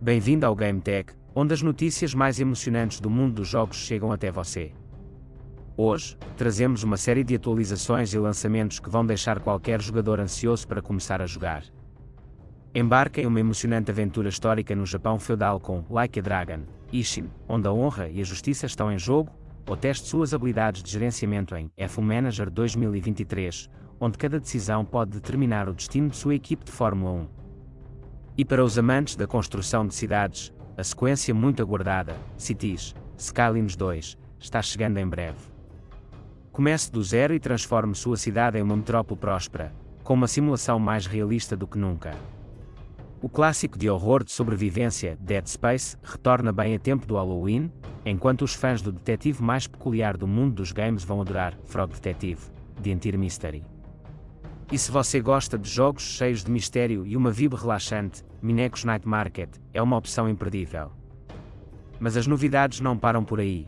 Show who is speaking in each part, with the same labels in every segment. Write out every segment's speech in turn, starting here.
Speaker 1: Bem-vindo ao GameTech, onde as notícias mais emocionantes do mundo dos jogos chegam até você. Hoje, trazemos uma série de atualizações e lançamentos que vão deixar qualquer jogador ansioso para começar a jogar. Embarque em uma emocionante aventura histórica no Japão feudal com Like a Dragon, Ishin, onde a honra e a justiça estão em jogo, ou teste suas habilidades de gerenciamento em F1 Manager 2023, onde cada decisão pode determinar o destino de sua equipe de Fórmula 1. E para os amantes da construção de cidades, a sequência muito aguardada, Cities, Skylines 2, está chegando em breve. Comece do zero e transforme sua cidade em uma metrópole próspera, com uma simulação mais realista do que nunca. O clássico de horror de sobrevivência, Dead Space, retorna bem a tempo do Halloween, enquanto os fãs do detetive mais peculiar do mundo dos games vão adorar Frog Detective, The Entire Mystery. E se você gosta de jogos cheios de mistério e uma vibe relaxante, Mineco's Night Market é uma opção imperdível. Mas as novidades não param por aí.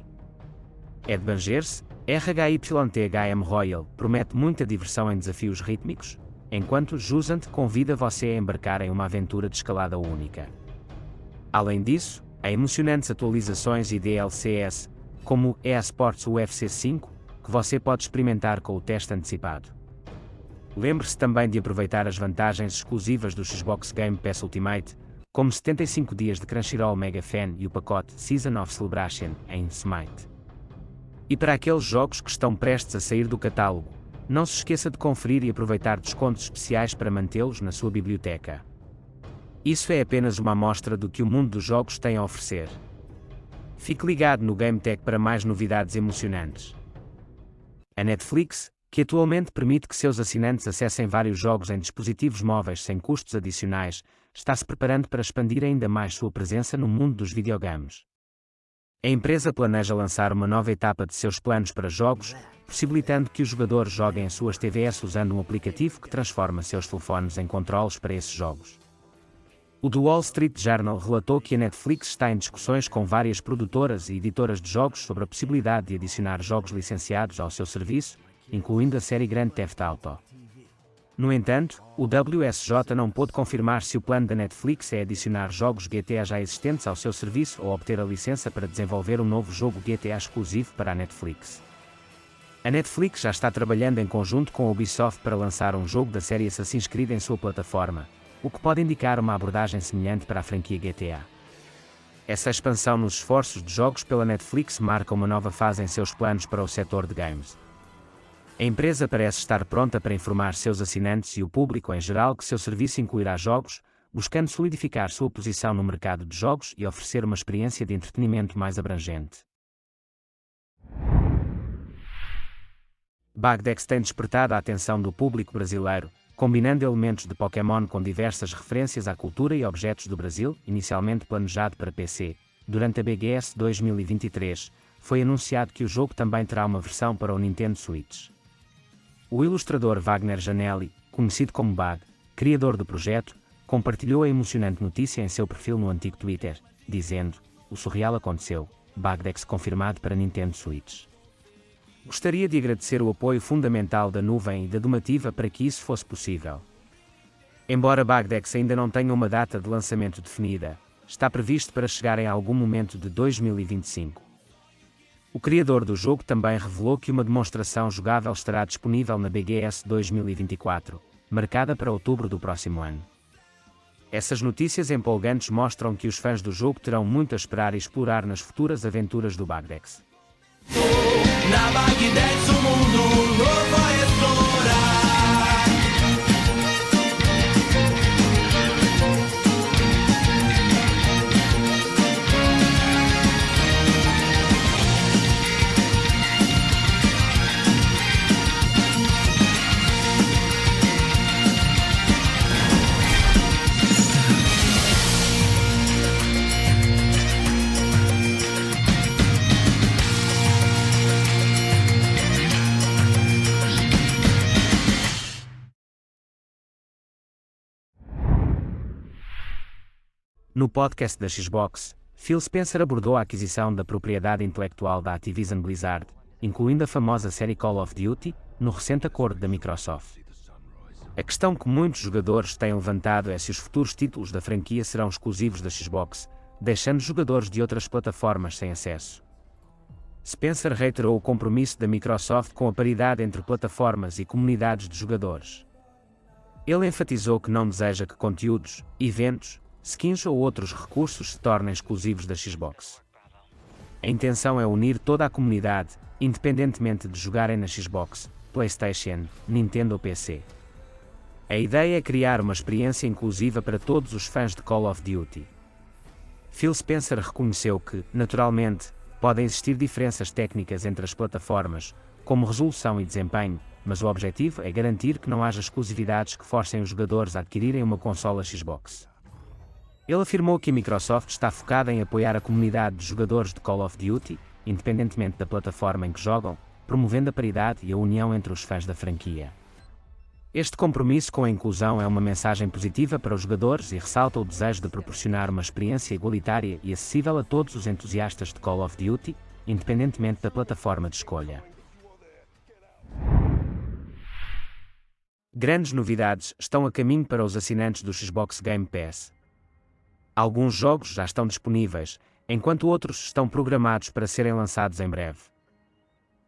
Speaker 1: Ed Bangers, RHYTHM Royal, promete muita diversão em desafios rítmicos, enquanto Jusant convida você a embarcar em uma aventura de escalada única. Além disso, há emocionantes atualizações e DLCs, como o EA Sports UFC 5, que você pode experimentar com o teste antecipado. Lembre-se também de aproveitar as vantagens exclusivas do Xbox Game Pass Ultimate, como 75 dias de Crunchyroll Mega Fan e o pacote Season of Celebration em Smite. E para aqueles jogos que estão prestes a sair do catálogo, não se esqueça de conferir e aproveitar descontos especiais para mantê-los na sua biblioteca. Isso é apenas uma amostra do que o mundo dos jogos tem a oferecer. Fique ligado no GameTech para mais novidades emocionantes. A Netflix, que atualmente permite que seus assinantes acessem vários jogos em dispositivos móveis sem custos adicionais, está se preparando para expandir ainda mais sua presença no mundo dos videogames. A empresa planeja lançar uma nova etapa de seus planos para jogos, possibilitando que os jogadores joguem em suas TVs usando um aplicativo que transforma seus telefones em controles para esses jogos. O The Wall Street Journal relatou que a Netflix está em discussões com várias produtoras e editoras de jogos sobre a possibilidade de adicionar jogos licenciados ao seu serviço, incluindo a série Grand Theft Auto. No entanto, o WSJ não pôde confirmar se o plano da Netflix é adicionar jogos GTA já existentes ao seu serviço ou obter a licença para desenvolver um novo jogo GTA exclusivo para a Netflix. A Netflix já está trabalhando em conjunto com a Ubisoft para lançar um jogo da série Assassin's Creed em sua plataforma, o que pode indicar uma abordagem semelhante para a franquia GTA. Essa expansão nos esforços de jogos pela Netflix marca uma nova fase em seus planos para o setor de games. A empresa parece estar pronta para informar seus assinantes e o público em geral que seu serviço incluirá jogos, buscando solidificar sua posição no mercado de jogos e oferecer uma experiência de entretenimento mais abrangente. Bagdex tem despertado a atenção do público brasileiro, combinando elementos de Pokémon com diversas referências à cultura e objetos do Brasil, inicialmente planejado para PC. Durante a BGS 2023, foi anunciado que o jogo também terá uma versão para o Nintendo Switch. O ilustrador Wagner Janelli, conhecido como Bag, criador do projeto, compartilhou a emocionante notícia em seu perfil no antigo Twitter, dizendo: "O surreal aconteceu, Bagdex confirmado para Nintendo Switch. Gostaria de agradecer o apoio fundamental da nuvem e da Domativa para que isso fosse possível." Embora Bagdex ainda não tenha uma data de lançamento definida, está previsto para chegar em algum momento de 2025. O criador do jogo também revelou que uma demonstração jogável estará disponível na BGS 2024, marcada para outubro do próximo ano. Essas notícias empolgantes mostram que os fãs do jogo terão muito a esperar e explorar nas futuras aventuras do Bagdex.
Speaker 2: Na Bagdex o mundo novo a explorar.
Speaker 1: No podcast da Xbox, Phil Spencer abordou a aquisição da propriedade intelectual da Activision Blizzard, incluindo a famosa série Call of Duty, no recente acordo da Microsoft. A questão que muitos jogadores têm levantado é se os futuros títulos da franquia serão exclusivos da Xbox, deixando jogadores de outras plataformas sem acesso. Spencer reiterou o compromisso da Microsoft com a paridade entre plataformas e comunidades de jogadores. Ele enfatizou que não deseja que conteúdos, eventos, skins ou outros recursos se tornem exclusivos da Xbox. A intenção é unir toda a comunidade, independentemente de jogarem na Xbox, PlayStation, Nintendo ou PC. A ideia é criar uma experiência inclusiva para todos os fãs de Call of Duty. Phil Spencer reconheceu que, naturalmente, podem existir diferenças técnicas entre as plataformas, como resolução e desempenho, mas o objetivo é garantir que não haja exclusividades que forcem os jogadores a adquirirem uma consola Xbox. Ele afirmou que a Microsoft está focada em apoiar a comunidade de jogadores de Call of Duty, independentemente da plataforma em que jogam, promovendo a paridade e a união entre os fãs da franquia. Este compromisso com a inclusão é uma mensagem positiva para os jogadores e ressalta o desejo de proporcionar uma experiência igualitária e acessível a todos os entusiastas de Call of Duty, independentemente da plataforma de escolha. Grandes novidades estão a caminho para os assinantes do Xbox Game Pass. Alguns jogos já estão disponíveis, enquanto outros estão programados para serem lançados em breve.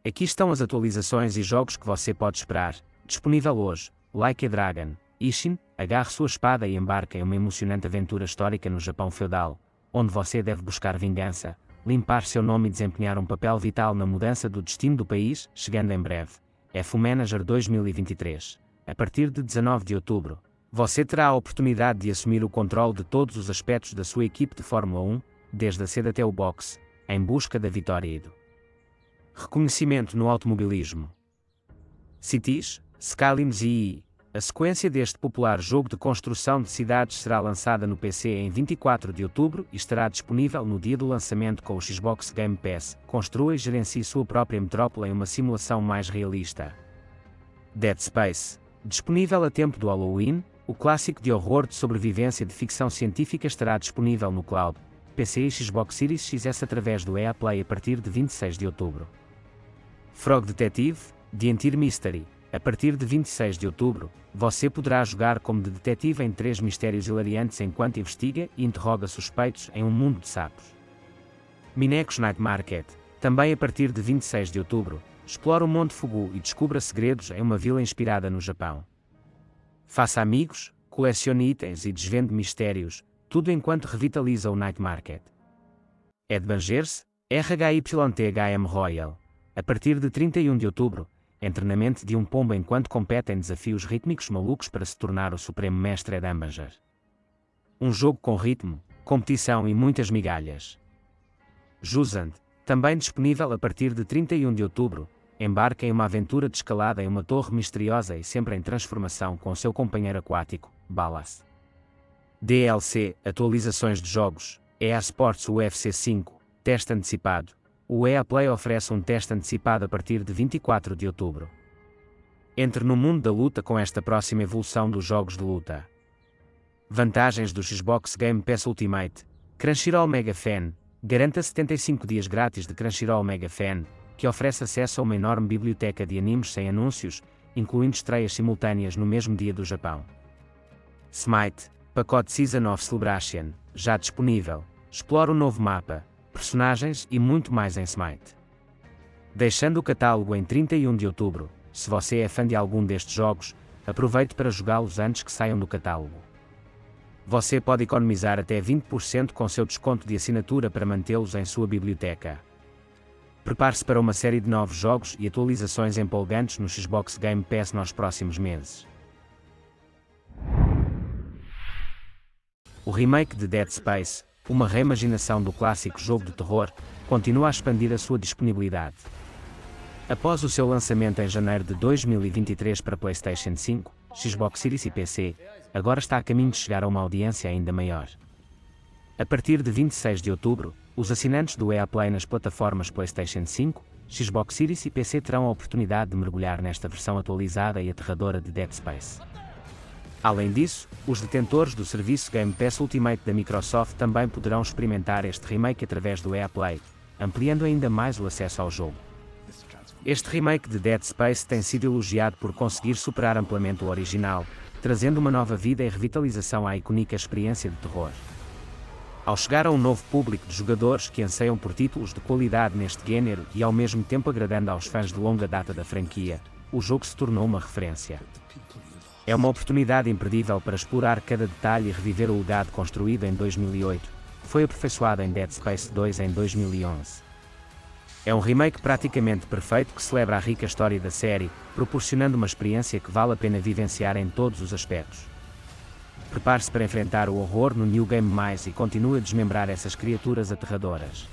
Speaker 1: Aqui estão as atualizações e jogos que você pode esperar, disponível hoje. Like a Dragon, Ishin, agarre sua espada e embarque em uma emocionante aventura histórica no Japão feudal, onde você deve buscar vingança, limpar seu nome e desempenhar um papel vital na mudança do destino do país, chegando em breve. F-Manager 2023. A partir de 19 de outubro, você terá a oportunidade de assumir o controle de todos os aspectos da sua equipe de Fórmula 1, desde a sede até o boxe, em busca da vitória e do reconhecimento no automobilismo. Cities, Skylines e a sequência deste popular jogo de construção de cidades será lançada no PC em 24 de outubro e estará disponível no dia do lançamento com o Xbox Game Pass. Construa e gerencie sua própria metrópole em uma simulação mais realista. Dead Space. Disponível a tempo do Halloween, o clássico de horror de sobrevivência de ficção científica estará disponível no cloud, PC e Xbox Series X através do EA Play a partir de 26 de outubro. Frog Detective, The Untied Mystery. A partir de 26 de outubro, você poderá jogar como detetive em 3 mistérios hilariantes enquanto investiga e interroga suspeitos em um mundo de sapos. Minecos Night Market. Também a partir de 26 de outubro, explore o Monte Fugu e descubra segredos em uma vila inspirada no Japão. Faça amigos, colecione itens e desvende mistérios, tudo enquanto revitaliza o Night Market. Adventures, RHYTHM Royal. A partir de 31 de outubro, entre na mente de um pombo enquanto compete em desafios rítmicos malucos para se tornar o supremo mestre Adambanger. Um jogo com ritmo, competição e muitas migalhas. Jusant, também disponível a partir de 31 de outubro, embarque em uma aventura de escalada em uma torre misteriosa e sempre em transformação com seu companheiro aquático, Balas. DLC, atualizações de jogos, EA Sports UFC 5, teste antecipado. O EA Play oferece um teste antecipado a partir de 24 de outubro. Entre no mundo da luta com esta próxima evolução dos jogos de luta. Vantagens do Xbox Game Pass Ultimate. Crunchyroll Mega Fan. Garanta 75 dias grátis de Crunchyroll Mega Fan, que oferece acesso a uma enorme biblioteca de animes sem anúncios, incluindo estreias simultâneas no mesmo dia do Japão. Smite. Pacote Season of Celebration. Já disponível. Explore o novo mapa, personagens e muito mais em Smite. Deixando o catálogo em 31 de outubro, se você é fã de algum destes jogos, aproveite para jogá-los antes que saiam do catálogo. Você pode economizar até 20% com seu desconto de assinatura para mantê-los em sua biblioteca. Prepare-se para uma série de novos jogos e atualizações empolgantes no Xbox Game Pass nos próximos meses. O remake de Dead Space, uma reimaginação do clássico jogo de terror, continua a expandir a sua disponibilidade. Após o seu lançamento em janeiro de 2023 para PlayStation 5, Xbox Series e PC, agora está a caminho de chegar a uma audiência ainda maior. A partir de 26 de outubro, os assinantes do EA Play nas plataformas PlayStation 5, Xbox Series e PC terão a oportunidade de mergulhar nesta versão atualizada e aterradora de Dead Space. Além disso, os detentores do serviço Game Pass Ultimate da Microsoft também poderão experimentar este remake através do EA Play, ampliando ainda mais o acesso ao jogo. Este remake de Dead Space tem sido elogiado por conseguir superar amplamente o original, trazendo uma nova vida e revitalização à icônica experiência de terror. Ao chegar a um novo público de jogadores que anseiam por títulos de qualidade neste género e ao mesmo tempo agradando aos fãs de longa data da franquia, o jogo se tornou uma referência. É uma oportunidade imperdível para explorar cada detalhe e reviver o legado construído em 2008, que foi aperfeiçoado em Dead Space 2 em 2011. É um remake praticamente perfeito que celebra a rica história da série, proporcionando uma experiência que vale a pena vivenciar em todos os aspectos. Prepare-se para enfrentar o horror no New Game Mais e continue a desmembrar essas criaturas aterradoras.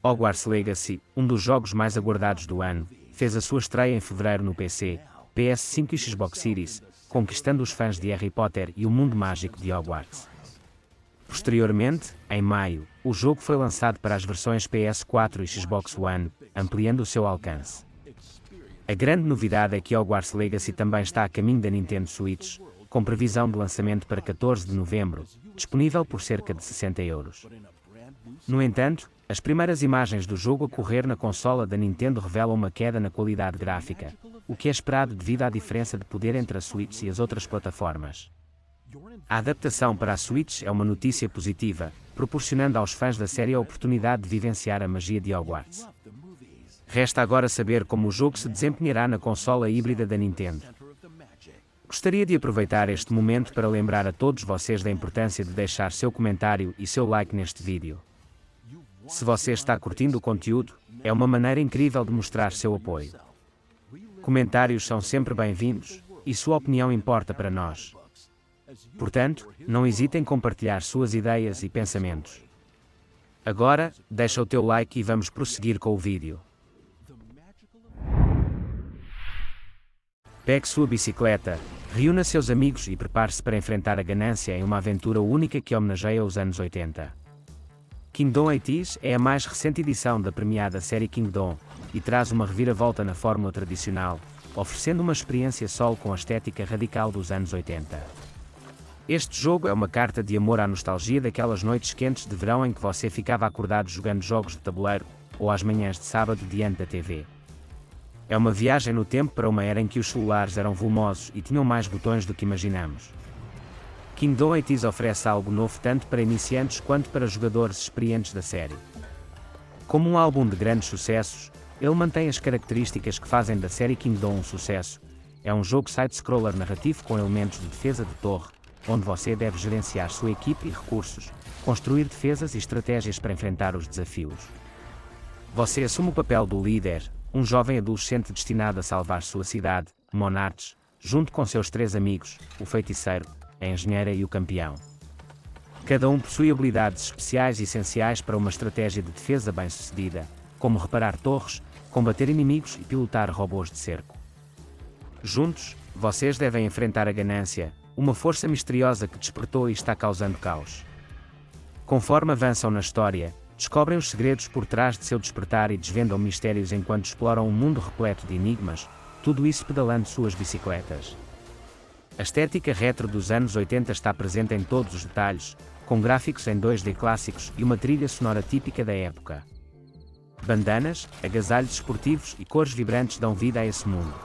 Speaker 1: Hogwarts Legacy, um dos jogos mais aguardados do ano, fez a sua estreia em fevereiro no PC, PS5 e Xbox Series, conquistando os fãs de Harry Potter e o mundo mágico de Hogwarts. Posteriormente, em maio, o jogo foi lançado para as versões PS4 e Xbox One, ampliando o seu alcance. A grande novidade é que Hogwarts Legacy também está a caminho da Nintendo Switch, com previsão de lançamento para 14 de novembro, disponível por cerca de €60. No entanto, as primeiras imagens do jogo a correr na consola da Nintendo revelam uma queda na qualidade gráfica, o que é esperado devido à diferença de poder entre a Switch e as outras plataformas. A adaptação para a Switch é uma notícia positiva, proporcionando aos fãs da série a oportunidade de vivenciar a magia de Hogwarts. Resta agora saber como o jogo se desempenhará na consola híbrida da Nintendo. Gostaria de aproveitar este momento para lembrar a todos vocês da importância de deixar seu comentário e seu like neste vídeo. Se você está curtindo o conteúdo, é uma maneira incrível de mostrar seu apoio. Comentários são sempre bem-vindos, e sua opinião importa para nós. Portanto, não hesite em compartilhar suas ideias e pensamentos. Agora, deixa o teu like e vamos prosseguir com o vídeo. Pegue sua bicicleta, reúna seus amigos e prepare-se para enfrentar a ganância em uma aventura única que homenageia os anos 80. Kingdom 80s é a mais recente edição da premiada série Kingdom, e traz uma reviravolta na fórmula tradicional, oferecendo uma experiência solo com a estética radical dos anos 80. Este jogo é uma carta de amor à nostalgia daquelas noites quentes de verão em que você ficava acordado jogando jogos de tabuleiro, ou às manhãs de sábado diante da TV. É uma viagem no tempo para uma era em que os celulares eram volumosos e tinham mais botões do que imaginamos. Kingdom 80s oferece algo novo tanto para iniciantes quanto para jogadores experientes da série. Como um álbum de grandes sucessos, ele mantém as características que fazem da série Kingdom um sucesso. É um jogo side-scroller narrativo com elementos de defesa de torre, onde você deve gerenciar sua equipe e recursos, construir defesas e estratégias para enfrentar os desafios. Você assume o papel do líder, um jovem adolescente destinado a salvar sua cidade, Monarch, junto com seus 3 amigos, o feiticeiro, a engenheira e o campeão. Cada um possui habilidades especiais essenciais para uma estratégia de defesa bem-sucedida, como reparar torres, combater inimigos e pilotar robôs de cerco. Juntos, vocês devem enfrentar a ganância, uma força misteriosa que despertou e está causando caos. Conforme avançam na história, descobrem os segredos por trás de seu despertar e desvendam mistérios enquanto exploram um mundo repleto de enigmas, tudo isso pedalando suas bicicletas. A estética retro dos anos 80 está presente em todos os detalhes, com gráficos em 2D clássicos e uma trilha sonora típica da época. Bandanas, agasalhos esportivos e cores vibrantes dão vida a esse mundo.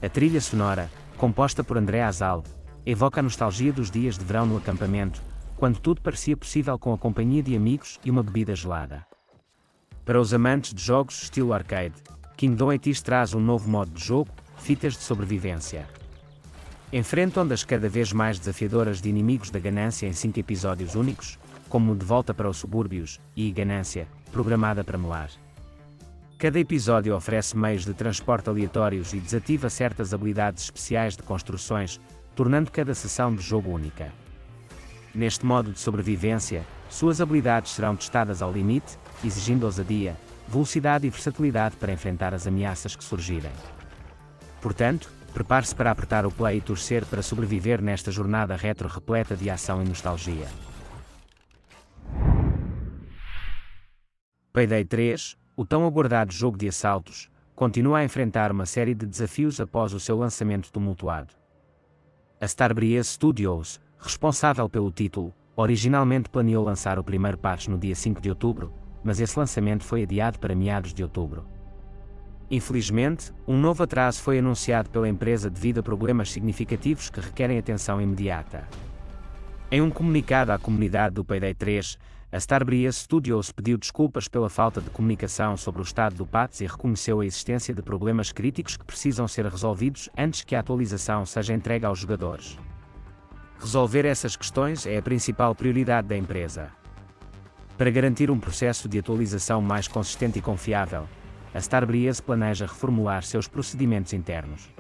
Speaker 1: A trilha sonora, composta por André Azal, evoca a nostalgia dos dias de verão no acampamento, quando tudo parecia possível com a companhia de amigos e uma bebida gelada. Para os amantes de jogos estilo arcade, Kingdom 80s traz um novo modo de jogo, fitas de sobrevivência. Enfrente ondas cada vez mais desafiadoras de inimigos da ganância em 5 episódios únicos, como De Volta para os Subúrbios e Ganância, programada para melar. Cada episódio oferece meios de transporte aleatórios e desativa certas habilidades especiais de construções, tornando cada sessão de jogo única. Neste modo de sobrevivência, suas habilidades serão testadas ao limite, exigindo ousadia, velocidade e versatilidade para enfrentar as ameaças que surgirem. Portanto, prepare-se para apertar o play e torcer para sobreviver nesta jornada retro repleta de ação e nostalgia. Payday 3, o tão aguardado jogo de assaltos, continua a enfrentar uma série de desafios após o seu lançamento tumultuado. A Starbreeze Studios, responsável pelo título, originalmente planeou lançar o primeiro patch no dia 5 de outubro, mas esse lançamento foi adiado para meados de outubro. Infelizmente, um novo atraso foi anunciado pela empresa devido a problemas significativos que requerem atenção imediata. Em um comunicado à comunidade do Payday 3, a Starbreeze Studios pediu desculpas pela falta de comunicação sobre o estado do patch e reconheceu a existência de problemas críticos que precisam ser resolvidos antes que a atualização seja entregue aos jogadores. Resolver essas questões é a principal prioridade da empresa. Para garantir um processo de atualização mais consistente e confiável, a Starbreeze planeja reformular seus procedimentos internos.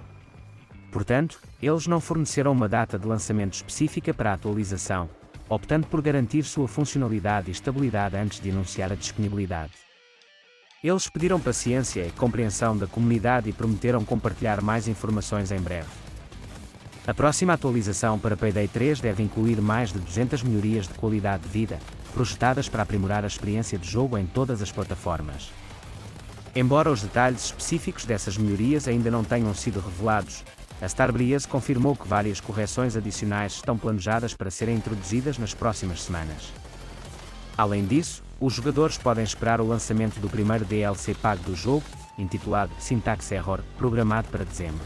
Speaker 1: Portanto, eles não forneceram uma data de lançamento específica para a atualização, optando por garantir sua funcionalidade e estabilidade antes de anunciar a disponibilidade. Eles pediram paciência e compreensão da comunidade e prometeram compartilhar mais informações em breve. A próxima atualização para Payday 3 deve incluir mais de 200 melhorias de qualidade de vida, projetadas para aprimorar a experiência de jogo em todas as plataformas. Embora os detalhes específicos dessas melhorias ainda não tenham sido revelados, a Starbreeze confirmou que várias correções adicionais estão planejadas para serem introduzidas nas próximas semanas. Além disso, os jogadores podem esperar o lançamento do primeiro DLC pago do jogo, intitulado Syntax Error, programado para dezembro.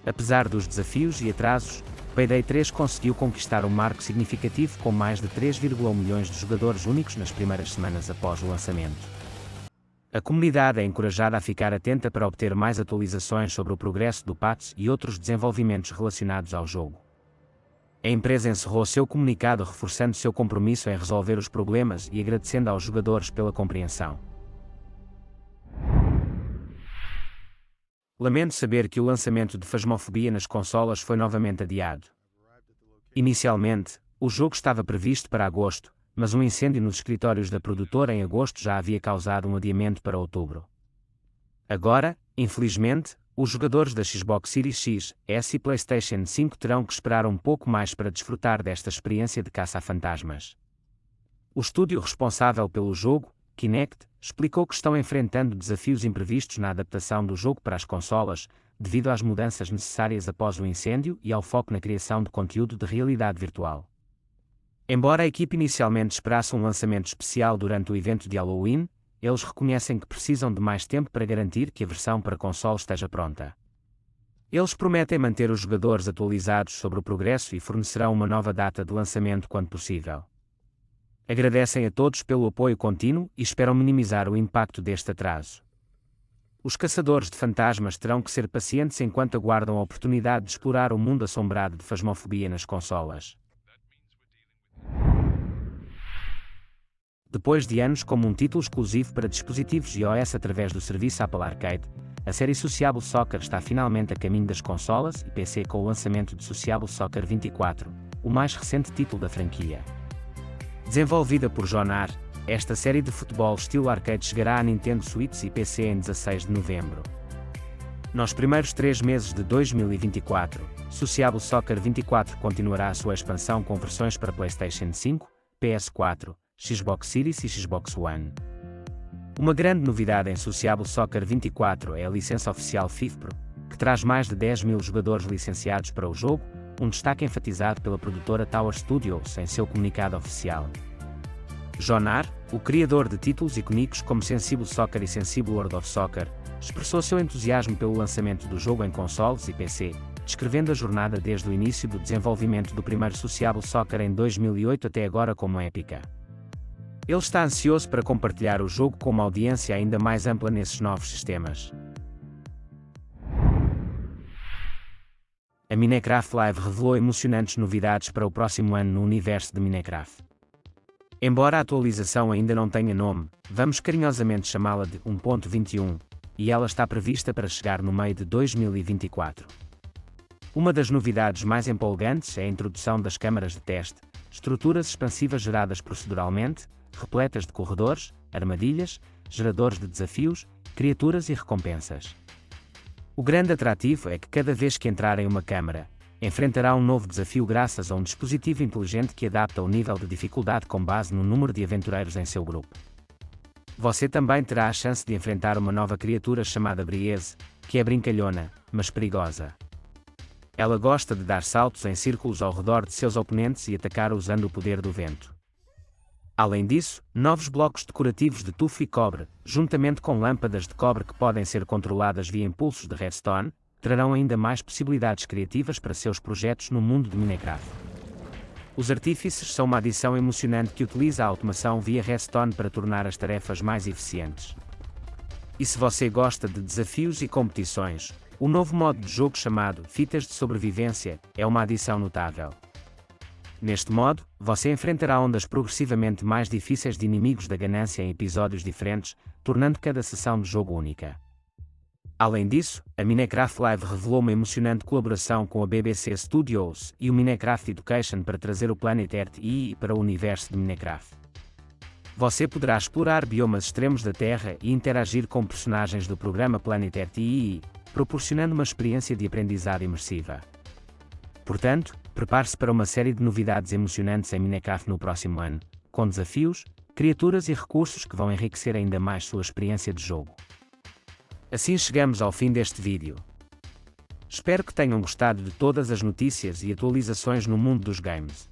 Speaker 1: Apesar dos desafios e atrasos, Payday 3 conseguiu conquistar um marco significativo com mais de 3,1 milhões de jogadores únicos nas primeiras semanas após o lançamento. A comunidade é encorajada a ficar atenta para obter mais atualizações sobre o progresso do patch e outros desenvolvimentos relacionados ao jogo. A empresa encerrou seu comunicado reforçando seu compromisso em resolver os problemas e agradecendo aos jogadores pela compreensão. Lamento saber que o lançamento de Phasmophobia nas consolas foi novamente adiado. Inicialmente, o jogo estava previsto para agosto, mas um incêndio nos escritórios da produtora em agosto já havia causado um adiamento para outubro. Agora, infelizmente, os jogadores da Xbox Series X, S e PlayStation 5 terão que esperar um pouco mais para desfrutar desta experiência de caça a fantasmas. O estúdio responsável pelo jogo, Kinect, explicou que estão enfrentando desafios imprevistos na adaptação do jogo para as consolas, devido às mudanças necessárias após o incêndio e ao foco na criação de conteúdo de realidade virtual. Embora a equipe inicialmente esperasse um lançamento especial durante o evento de Halloween, eles reconhecem que precisam de mais tempo para garantir que a versão para console esteja pronta. Eles prometem manter os jogadores atualizados sobre o progresso e fornecerão uma nova data de lançamento quando possível. Agradecem a todos pelo apoio contínuo e esperam minimizar o impacto deste atraso. Os caçadores de fantasmas terão que ser pacientes enquanto aguardam a oportunidade de explorar o mundo assombrado de Phasmophobia nas consolas. Depois de anos como um título exclusivo para dispositivos iOS através do serviço Apple Arcade, a série Sociable Soccer está finalmente a caminho das consolas e PC com o lançamento de Sociable Soccer 24, o mais recente título da franquia. Desenvolvida por Jonar, esta série de futebol estilo arcade chegará à Nintendo Switch e PC em 16 de novembro. Nos primeiros 3 meses de 2024, Sociable Soccer 24 continuará a sua expansão com versões para PlayStation 5, PS4, Xbox Series e Xbox One. Uma grande novidade em Sociable Soccer 24 é a licença oficial FIFPro, que traz mais de 10 mil jogadores licenciados para o jogo, um destaque enfatizado pela produtora Tower Studios em seu comunicado oficial. Jonar, o criador de títulos icónicos como Sensible Soccer e Sensible World of Soccer, expressou seu entusiasmo pelo lançamento do jogo em consoles e PC, descrevendo a jornada desde o início do desenvolvimento do primeiro Sociable Soccer em 2008 até agora como épica. Ele está ansioso para compartilhar o jogo com uma audiência ainda mais ampla nesses novos sistemas. A Minecraft Live revelou emocionantes novidades para o próximo ano no universo de Minecraft. Embora a atualização ainda não tenha nome, vamos carinhosamente chamá-la de 1.21, e ela está prevista para chegar no meio de 2024. Uma das novidades mais empolgantes é a introdução das câmaras de teste, estruturas expansivas geradas proceduralmente, repletas de corredores, armadilhas, geradores de desafios, criaturas e recompensas. O grande atrativo é que cada vez que entrar em uma câmara, enfrentará um novo desafio graças a um dispositivo inteligente que adapta o nível de dificuldade com base no número de aventureiros em seu grupo. Você também terá a chance de enfrentar uma nova criatura chamada Breeze, que é brincalhona, mas perigosa. Ela gosta de dar saltos em círculos ao redor de seus oponentes e atacar usando o poder do vento. Além disso, novos blocos decorativos de tufo e cobre, juntamente com lâmpadas de cobre que podem ser controladas via impulsos de redstone, trarão ainda mais possibilidades criativas para seus projetos no mundo de Minecraft. Os artífices são uma adição emocionante que utiliza a automação via redstone para tornar as tarefas mais eficientes. E se você gosta de desafios e competições, o novo modo de jogo chamado Fitas de Sobrevivência é uma adição notável. Neste modo, você enfrentará ondas progressivamente mais difíceis de inimigos da ganância em episódios diferentes, tornando cada sessão de jogo única. Além disso, a Minecraft Live revelou uma emocionante colaboração com a BBC Studios e o Minecraft Education para trazer o Planet Earth e para o universo de Minecraft. Você poderá explorar biomas extremos da Terra e interagir com personagens do programa Planet Earth e proporcionando uma experiência de aprendizado imersiva. Portanto, prepare-se para uma série de novidades emocionantes em Minecraft no próximo ano, com desafios, criaturas e recursos que vão enriquecer ainda mais sua experiência de jogo. Assim chegamos ao fim deste vídeo. Espero que tenham gostado de todas as notícias e atualizações no mundo dos games.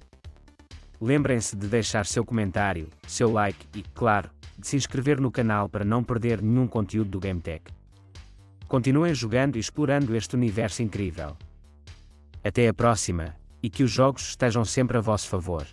Speaker 1: Lembrem-se de deixar seu comentário, seu like e, claro, de se inscrever no canal para não perder nenhum conteúdo do GameTech. Continuem jogando e explorando este universo incrível. Até a próxima, e que os jogos estejam sempre a vosso favor.